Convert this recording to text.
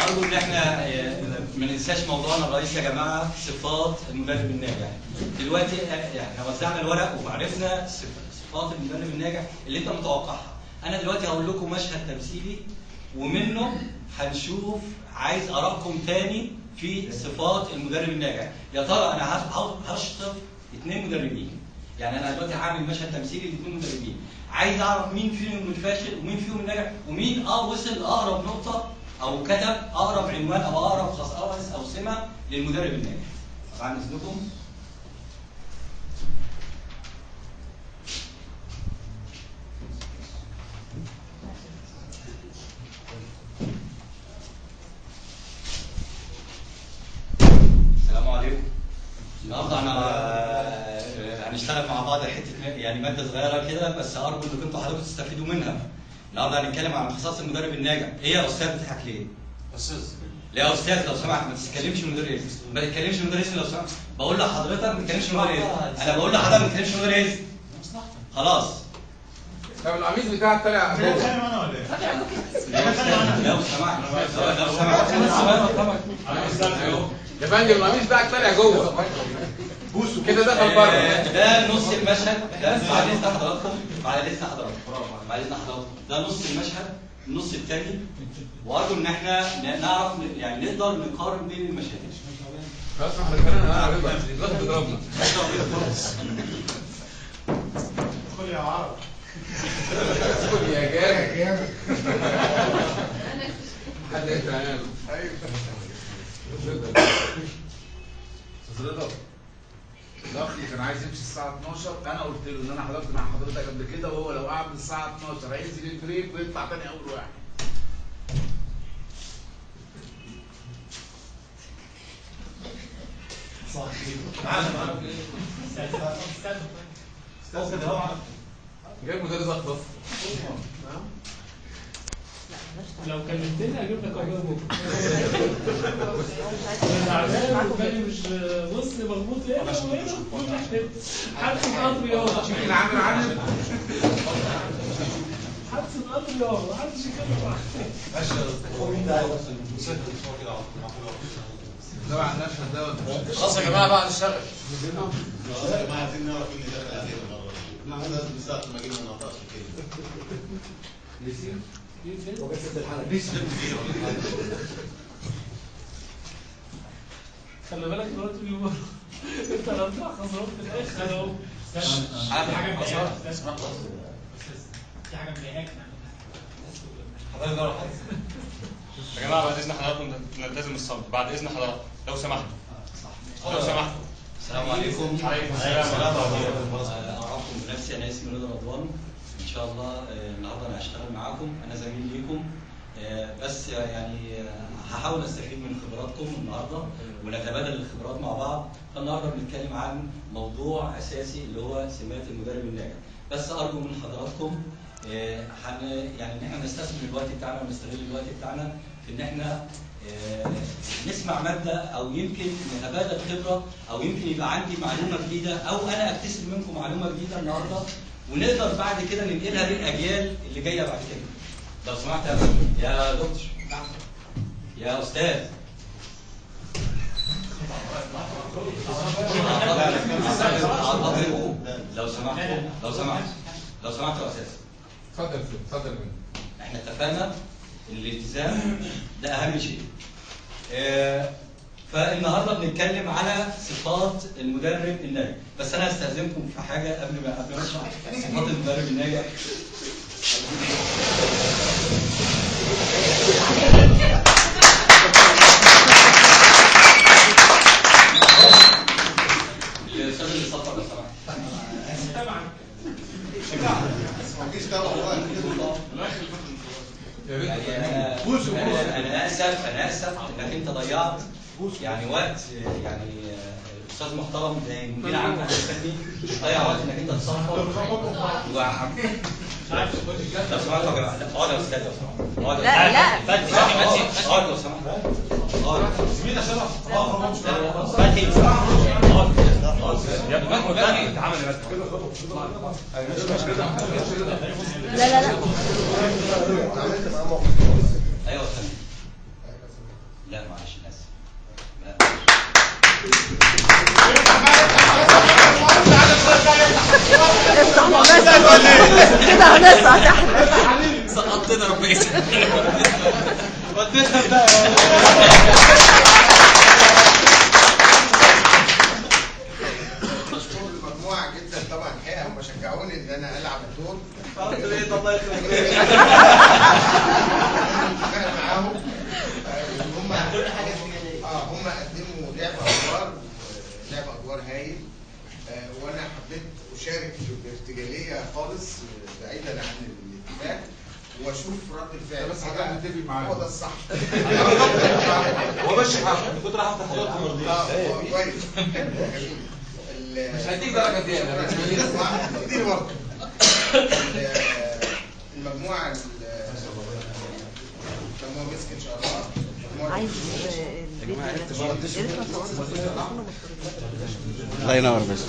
ارجو ان احنا ما ننساش موضوعنا الرئيسي يا جماعه، صفات المدرب الناجح. دلوقتي احنا وزعنا الورق وعرفنا صفات المدرب الناجح اللي انت متوقعها. انا دلوقتي هقول لكم مشهد تمثيلي ومنه هنشوف عايز ارائكم تاني في صفات المدرب الناجح. يا ترى انا هشطب 2 مدربين، يعني انا دلوقتي هعمل مشهد تمثيلي ل2 مدربين، عايز اعرف مين فيهم الفاشل ومين فيهم الناجح ومين وصل لاقرب نقطه او كتب اقرب عنوان او اقرب خصائص او سمه للمدرب الناجح. طبعا اذنكم. السلام عليكم. النهارده هنشتغل مع بعض حته يعني ماده صغيره كده، بس ارجو انكم انتوا حضراتكم تستفيدوا منها. النهارده هنتكلم عن خصائص المدرب الناجح. ايه يا استاذ بتضحك ليه؟ استاذ. ليه يا استاذ لو سمحت ما تتكلمش من غير اذن، ما تتكلمش من غير اذن لو سمحت. بقول لحضرتك ما تتكلمش من غير اذن، انا بقول لحضرتك ما تتكلمش من غير اذن. خلاص. طب القميص بتاعك طالع جوه. اتكلم انا ولا ايه؟ لو سمحت يا فندم القميص بتاعك طالع جوه. بوسه كده دخل بره. ده نص المشهد، ده بعد اذن حضراتكم، ده نص المشهد، النص الثاني، وارجو ان احنا نعرف يعني نقدر نقارن بين المشاهد. خلاص احنا اتكلمنا دلوقتي بيضربنا. ادخل يا عرب. ادخل يا جامد. حد يقطع عينه. ايوه. استاذ رضا، الاخ اللي كان عايز يمشي الساعه 12 انا قلت له ان انا حضرت مع حضرتك قبل كده، وهو لو قعد الساعه 12 هينزل البريك ويطلع تاني اول واحد. صح. استاذ ده جايب مدرس اخضر. لو كلمتني هجيب لك ابويا بكره. تعبان وبالي مش بص مربوط هنا وهنا كل حته. حادثه قطر يابا. مين عامل عنب؟ حادثه قطر يابا، محدش يتكلم معايا. ده مع المشهد ده. خلاص يا جماعه بقى نشتغل. يا جماعه عايزين نعرف مين اللي دخل علينا المره دي. احنا لازم نساعد ما جينا نقطعش كده. نسيم؟ خلي بالك دلوقتي اليوم انت لو طلع خسران في الاخر اهو. عارف حاجه مضايقاك؟ في حاجه مضايقاك يا جماعه بعد اذن حضراتكم نلتزم الصمت، بعد اذن حضراتكم لو سمحتوا. لو سمحتوا. السلام عليكم. وعليكم السلام. اعرفكم بنفسي، انا اسمي رضا رضوان. ان شاء الله النهارده انا هشتغل معاكم، انا زميل ليكم، بس يعني هحاول استفيد من خبراتكم النهارده ونتبادل الخبرات مع بعض. فالنهارده بنتكلم عن موضوع اساسي اللي هو سمات المدرب الناجح. بس ارجو من حضراتكم يعني ان احنا نستثمر الوقت بتاعنا ونستغل الوقت بتاعنا في ان احنا نسمع ماده او يمكن نتبادل خبره او يمكن يبقى عندي معلومه جديده او انا اكتسب منكم معلومه جديده النهارده ونقدر بعد كده ننقلها للاجيال اللي جايه بعد كده. لو سمحت يا دكتور، يا استاذ، لو سمحت يا استاذ. اتفضل احنا اتفقنا الالتزام ده اهم شيء. فالنهارده بنتكلم على صفات المدرب الناجح، بس انا هستاذنكم في حاجه قبل ما اشرح صفات المدرب الناجح. الاستاذ اللي صفر لو سمحت. انا اسف انك انت ضيعت يعني وقت، يعني استاذ محترم زي مدير عام الفني ضيع وقت انك انت تصفر. لو سمحت يا جماعه، اقعد يا استاذ لو سمحت. اقعد لو سمحت. زميلنا شرف. يا ابني ما فتحي اتعمل يا لا ايوه فندم. لا معلش انا اسف. لا كده هنسقط احنا. سقطتنا ربنا يسلمك. وديتها بقى. بشكر المجموعه جدا طبعا، الحقيقه هم شجعوني ان انا العب الدور. قلت له ايه الله يخليك. اشتغل معاهم. هم هم قدموا لعب ادوار هايل. وانا حبيت اشارك بارتجاليه خالص بعيدا عن الاتفاق واشوف رد الفعل. بس حضرتك متفق معايا. هو ده الصح. هو ماشي حاجه كنت راح افتح حضرتك مرضي. كويس. مش هيديك درجه زياده. اديني برضه. المجموعه لما مسك ان شاء الله. عايز الفيديو ده. يا ريت ما صورنا. الله ينور بس.